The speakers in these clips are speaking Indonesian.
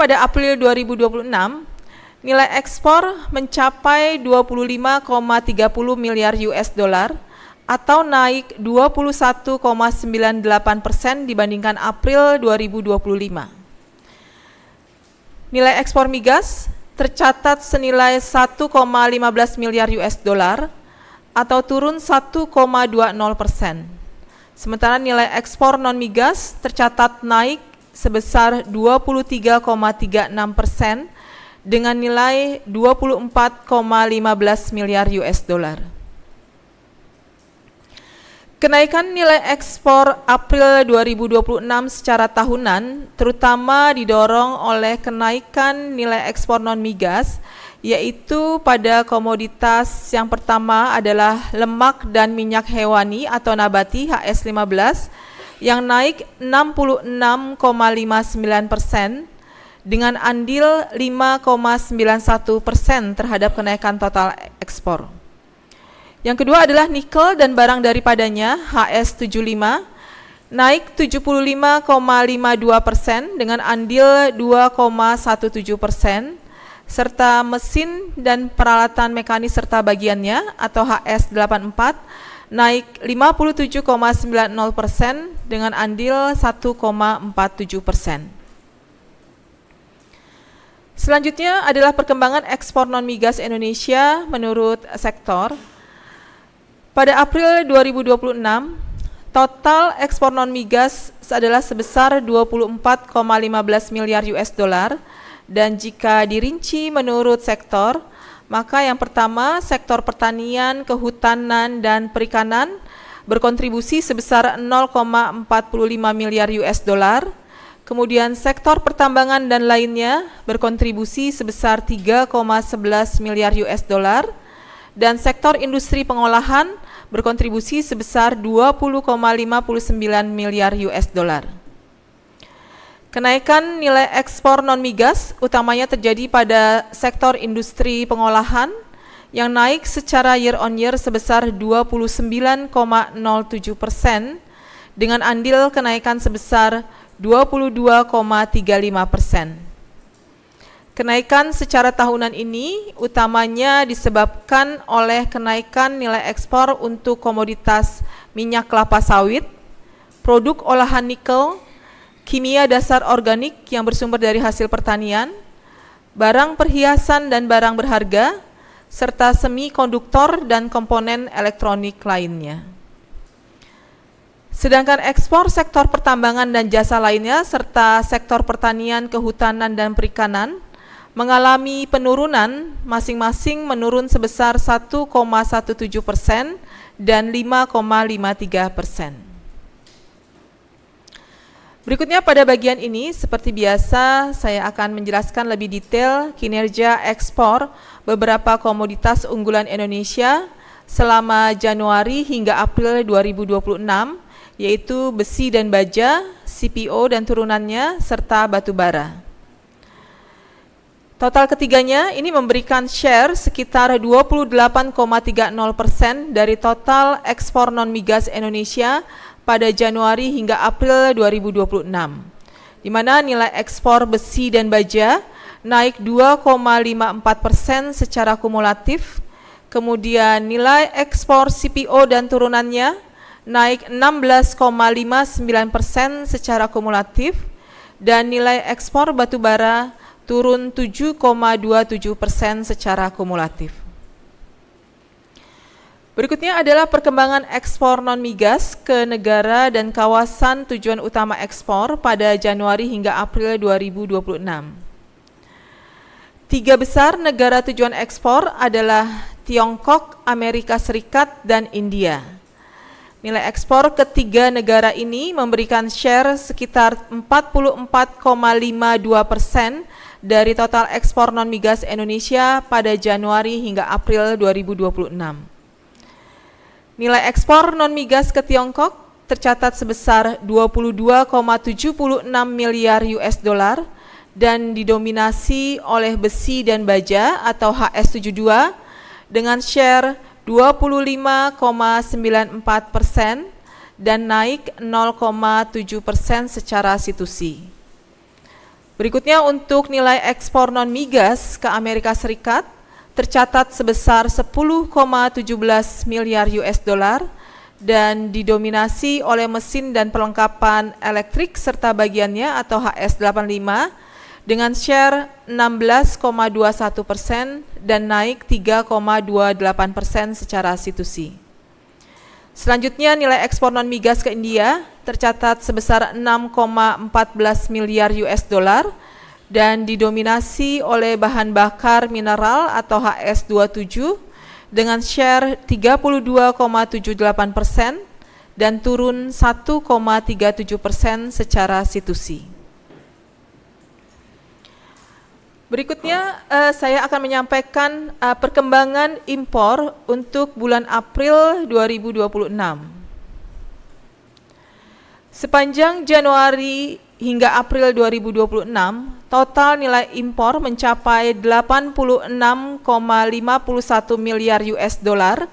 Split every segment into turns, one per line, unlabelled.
pada April 2026, nilai ekspor mencapai 25,30 miliar US dollar atau naik 21,98% dibandingkan April 2025. Nilai ekspor migas tercatat senilai 1,15 miliar US dollar atau turun 1,20%. Sementara nilai ekspor non-migas tercatat naik sebesar 23,36% dengan nilai 24,15 miliar US dollar. Kenaikan nilai ekspor April 2026 secara tahunan terutama didorong oleh kenaikan nilai ekspor non-migas, yaitu pada komoditas yang pertama adalah lemak dan minyak hewani atau nabati HS15 yang naik 66,59% dengan andil 5,91% terhadap kenaikan total ekspor. Yang kedua adalah nikel dan barang daripadanya HS75 naik 75,52% dengan andil 2,17%, serta mesin dan peralatan mekanis serta bagiannya atau HS84 naik 57,90% dengan andil 1,47%. Selanjutnya adalah perkembangan ekspor non-migas Indonesia menurut sektor. Pada April 2026, total ekspor non-migas adalah sebesar 24,15 miliar US dollar, dan jika dirinci menurut sektor, maka yang pertama sektor pertanian, kehutanan, dan perikanan berkontribusi sebesar 0,45 miliar US dollar, kemudian sektor pertambangan dan lainnya berkontribusi sebesar 3,11 miliar US dollar, dan sektor industri pengolahan berkontribusi sebesar 20,59 miliar US dollar. Kenaikan nilai ekspor non-migas utamanya terjadi pada sektor industri pengolahan yang naik secara year on year sebesar 29,07% dengan andil kenaikan sebesar 22,35%. Kenaikan secara tahunan ini utamanya disebabkan oleh kenaikan nilai ekspor untuk komoditas minyak kelapa sawit, produk olahan nikel, kimia dasar organik yang bersumber dari hasil pertanian, barang perhiasan dan barang berharga, serta semikonduktor dan komponen elektronik lainnya. Sedangkan ekspor sektor pertambangan dan jasa lainnya serta sektor pertanian, kehutanan, dan perikanan mengalami penurunan, masing-masing menurun sebesar 1,17% dan 5,53%. Berikutnya pada bagian ini, seperti biasa, saya akan menjelaskan lebih detail kinerja ekspor beberapa komoditas unggulan Indonesia selama Januari hingga April 2026, yaitu besi dan baja, CPO dan turunannya, serta batu bara. Total ketiganya ini memberikan share sekitar 28,30% dari total ekspor non-migas Indonesia pada Januari hingga April 2026, di mana nilai ekspor besi dan baja naik 2,54% secara kumulatif, kemudian nilai ekspor CPO dan turunannya naik 16,59% secara kumulatif, dan nilai ekspor batu bara turun 7,27% secara kumulatif. Berikutnya adalah perkembangan ekspor non-migas ke negara dan kawasan tujuan utama ekspor pada Januari hingga April 2026. Tiga besar negara tujuan ekspor adalah Tiongkok, Amerika Serikat, dan India. Nilai ekspor ketiga negara ini memberikan share sekitar 44,52% dari total ekspor non-migas Indonesia pada Januari hingga April 2026. Nilai ekspor non-migas ke Tiongkok tercatat sebesar 22,76 miliar US dollar dan didominasi oleh besi dan baja atau HS72 dengan share 25,94% dan naik 0,7% secara situsi. Berikutnya untuk nilai ekspor non-migas ke Amerika Serikat tercatat sebesar 10,17 miliar US dollar dan didominasi oleh mesin dan perlengkapan elektrik serta bagiannya atau HS85 dengan share 16,21% dan naik 3,28% secara situsi. Selanjutnya nilai ekspor non-migas ke India tercatat sebesar 6,14 miliar US dollar dan didominasi oleh bahan bakar mineral atau HS27 dengan share 32,78% dan turun 1,37% secara situsi. Berikutnya saya akan menyampaikan perkembangan impor untuk bulan April 2026. Sepanjang Januari hingga April 2026, total nilai impor mencapai 86,51 miliar US dollar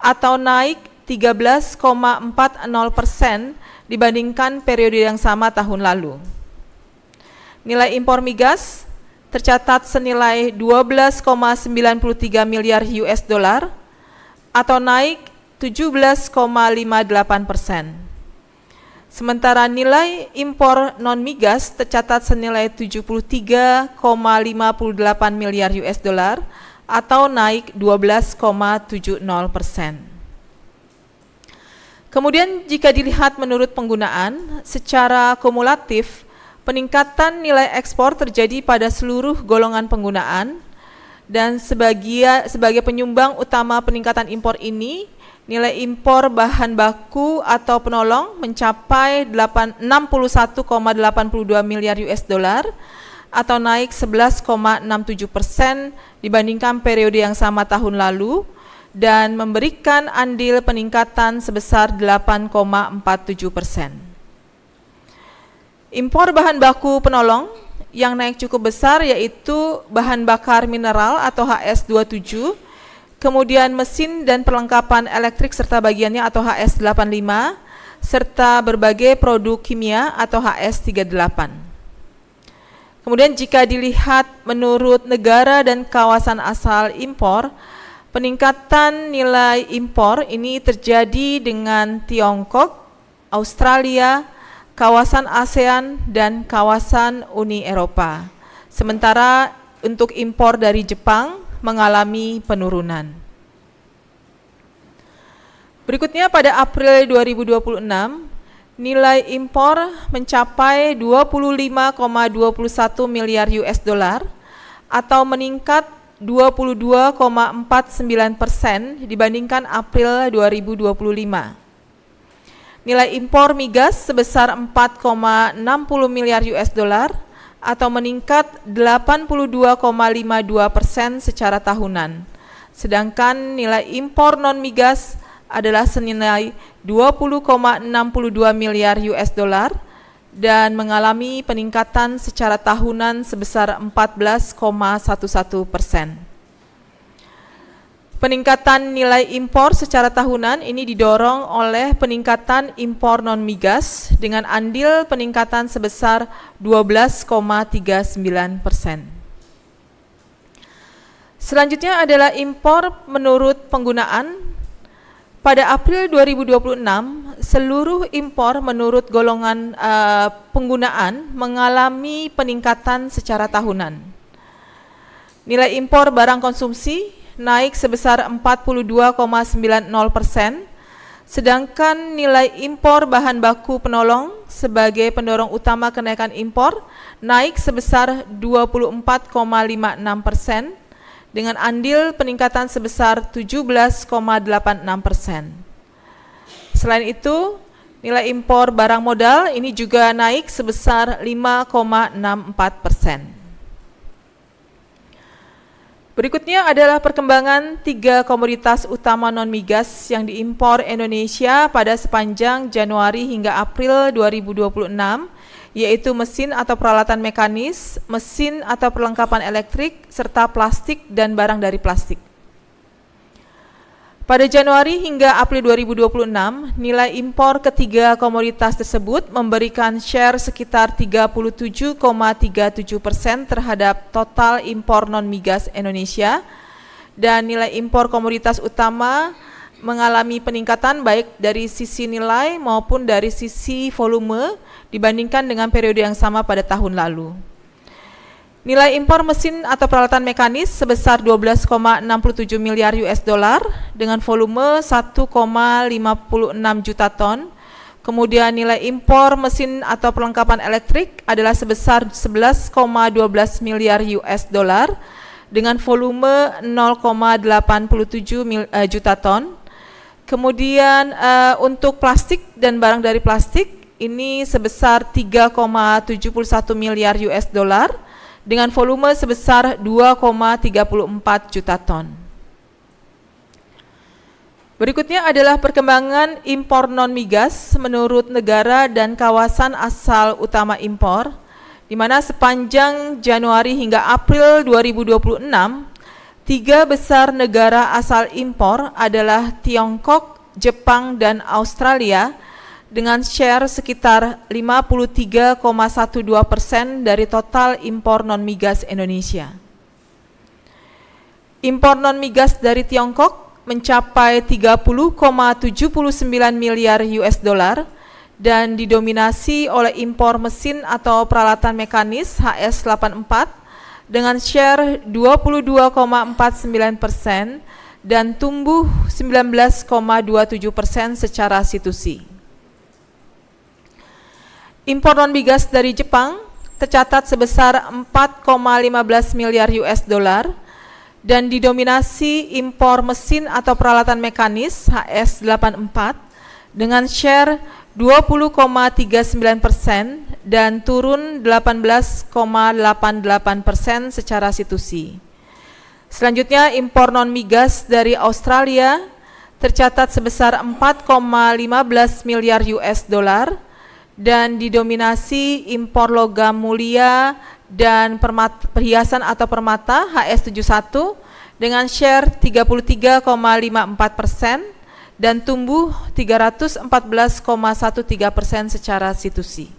atau naik 13,40% dibandingkan periode yang sama tahun lalu. Nilai impor migas tercatat senilai 12,93 miliar US dollar atau naik 17,58%. Sementara nilai impor non-migas tercatat senilai 73,58 miliar US dollar atau naik 12,70%. Kemudian jika dilihat menurut penggunaan, secara kumulatif peningkatan nilai ekspor terjadi pada seluruh golongan penggunaan dan sebagai penyumbang utama peningkatan impor ini, nilai impor bahan baku atau penolong mencapai 61,82 miliar US dollar atau naik 11,67% dibandingkan periode yang sama tahun lalu dan memberikan andil peningkatan sebesar 8,47%. Impor bahan baku penolong yang naik cukup besar yaitu bahan bakar mineral atau HS27, kemudian mesin dan perlengkapan elektrik serta bagiannya atau HS85, serta berbagai produk kimia atau HS38. Kemudian jika dilihat menurut negara dan kawasan asal impor, peningkatan nilai impor ini terjadi dengan Tiongkok, Australia, kawasan ASEAN, dan kawasan Uni Eropa. Sementara untuk impor dari Jepang mengalami penurunan. Berikutnya pada April 2026, nilai impor mencapai 25,21 miliar US dollar atau meningkat 22,49% dibandingkan April 2025. Nilai impor migas sebesar 4,60 miliar US dollar atau meningkat 82,52% secara tahunan. Sedangkan nilai impor non-migas adalah senilai 20,62 miliar US dollar dan mengalami peningkatan secara tahunan sebesar 14,11%. Peningkatan nilai impor secara tahunan ini didorong oleh peningkatan impor non-migas dengan andil peningkatan sebesar 12,39%. Selanjutnya adalah impor menurut penggunaan. Pada April 2026, seluruh impor menurut golongan penggunaan mengalami peningkatan secara tahunan. Nilai impor barang konsumsi naik sebesar 42,90%, sedangkan nilai impor bahan baku penolong sebagai pendorong utama kenaikan impor naik sebesar 24,56% dengan andil peningkatan sebesar 17,86%. Selain itu, nilai impor barang modal ini juga naik sebesar 5,64%. Berikutnya adalah perkembangan 3 komoditas utama non-migas yang diimpor Indonesia pada sepanjang Januari hingga April 2026, yaitu mesin atau peralatan mekanis, mesin atau perlengkapan elektrik, serta plastik dan barang dari plastik. Pada Januari hingga April 2026, nilai impor ketiga komoditas tersebut memberikan share sekitar 37,37% terhadap total impor non-migas Indonesia, dan nilai impor komoditas utama mengalami peningkatan baik dari sisi nilai maupun dari sisi volume dibandingkan dengan periode yang sama pada tahun lalu. Nilai impor mesin atau peralatan mekanis sebesar 12,67 miliar US dollar dengan volume 1,56 juta ton. Kemudian nilai impor mesin atau perlengkapan elektrik adalah sebesar 11,12 miliar US dollar dengan volume 0,87 juta ton. Kemudian untuk plastik dan barang dari plastik ini sebesar 3,71 miliar US dollar dengan volume sebesar 2,34 juta ton. Berikutnya adalah perkembangan impor non-migas menurut negara dan kawasan asal utama impor, di mana sepanjang Januari hingga April 2026, 3 besar negara asal impor adalah Tiongkok, Jepang, dan Australia dengan share sekitar 53,12% dari total impor non-migas Indonesia. Impor non-migas dari Tiongkok mencapai 30,79 miliar US dollar dan didominasi oleh impor mesin atau peralatan mekanis HS84 dengan share 22,49% dan tumbuh 19,27% secara situsi. Impor non-migas dari Jepang tercatat sebesar 4,15 miliar US dollar dan didominasi impor mesin atau peralatan mekanis HS84 dengan share 20,39% dan turun 18,88% secara situsi. Selanjutnya, impor non-migas dari Australia tercatat sebesar 4,15 miliar US dollar dan didominasi impor logam mulia dan perhiasan atau permata HS71 dengan share 33,54% dan tumbuh 314,13% secara situsi.